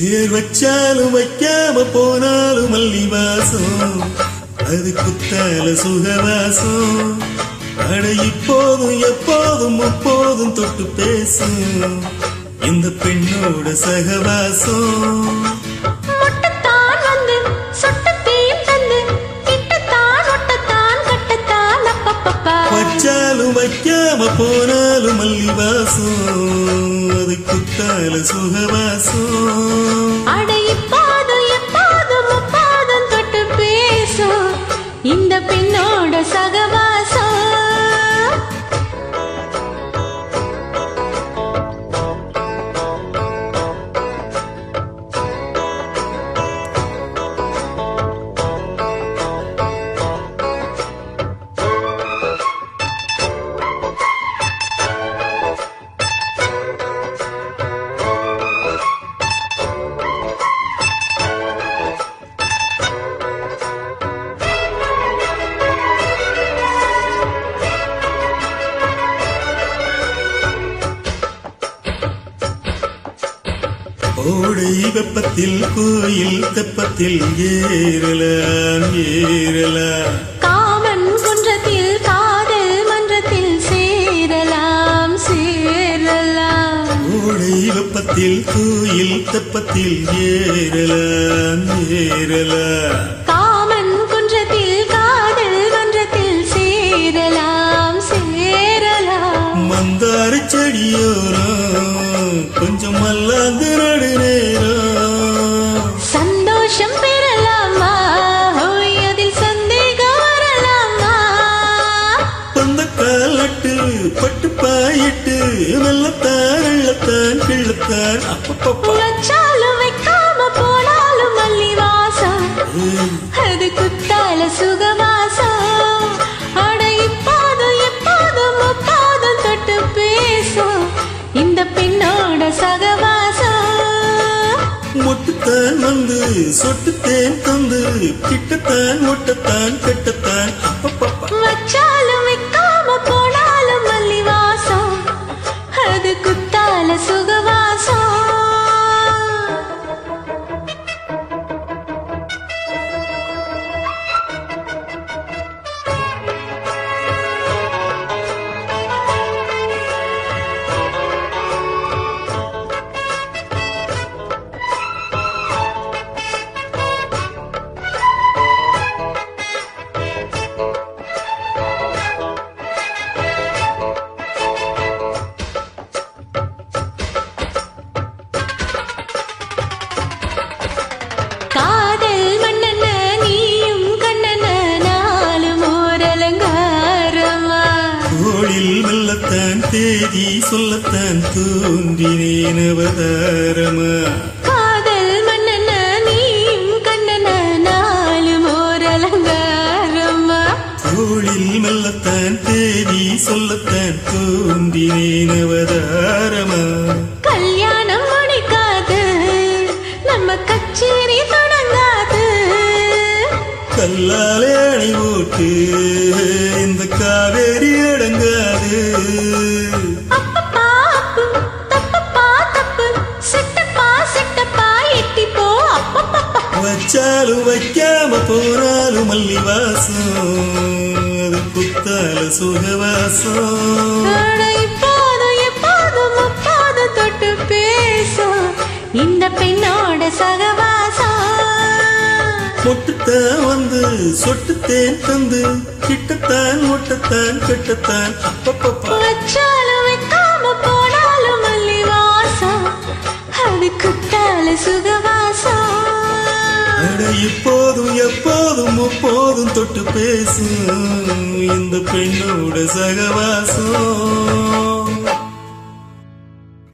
பேர் வச்சாலும் வைக்காம போனாலும் மல்லி வாசம் அது குத்தால சுகவாசம். அட இப்போதும் எப்போதும் முப்போதும் தொட்டு பேசும் இந்த பெண்ணோட சகவாசம். வச்சாலும் வைக்காம போனாலும் மல்லி வாசம் அது குத்தால சுகவாசம். அட இப்போதும் எப்போதும் முப்போதும் தொட்டு பேசும் இந்த பெண்ணோட சகவாசம். ஓடை வெப்பத்தில் கோயில் தெப்பத்தில் ஏறலாம் ஏறலாம். காமன் குன்றத்தில் காதல் மன்றத்தில் சேரலாம் சேரலாம். ஓடை வெப்பத்தில் கோயில் தெப்பத்தில் ஏறலாம் ஏறலாம். காமன் குன்றத்தில் காதல் மன்றத்தில் சேரலாம் சேரலாம். மந்தார செடியோரம் கொஞ்சம் மல்லாந்து நடு நேரம் சந்தோஷம் பெறலாமா அதில் சந்தேகம் வரலாமா. பந்த காலட்டு பட்டு பாயிட்டு மெல்லத்தான் அள்ளத்தான் கிள்ளத்தான் வச்சாலும் வைக்காம போனாலும் மல்லி வாசம் அது குத்தால சுகவாசம். அட இப்போதும் எப்போதும் முப்போதும் தொட்டு பேசும் இந்த பெண்ணோட சகவாசம். மொட்டுத்தான் வந்து சொட்டுத்தேன் தந்து கிட்டத்தான் ஒட்டத்தான் கெட்டத்தான் வச்சாலும் வைக்காம போனாலும் மல்லி வாசம் அது குத்தால சுகவாசம். மெல்லத்தான் தேதி சொல்லத்தான் தோன்றினேன் அவதாரமா. காதல் மன்னன நீயும் கண்ணன நாளும் ஓர் அலங்காரமா. தோளில் மெல்லத்தான் தேதி சொல்லத்தான் தோன்றினேன் அவதாரமா. கல்யாணம் முடிக்காது நம்ம கச்சேரி தொடங்காது. கல்லாலே அணை ஓட்டு இந்த காவேரி அடங்காது. வச்சாலும் வைக்காம போனாலும் மல்லி வாசம் அது குத்தால சுகவாசம். இப்போதும் எப்போதும் முப்போதும் தொட்டு பேசும் இந்த பெண்ணோட சகவாசம். மொட்டுத்தான் வந்து சொட்டுத்தேன் தந்து கிட்டத்தான் ஒட்டத்தான் கெட்டத்தான் வச்சாலும் வைக்காம போனாலும் மல்லி வாசம் அது குத்தால சுகவாசம். அட இப்போதும் எப்போதும் முப்போதும் தொட்டு பேசும் இந்த பெண்ணோட சகவாசம்.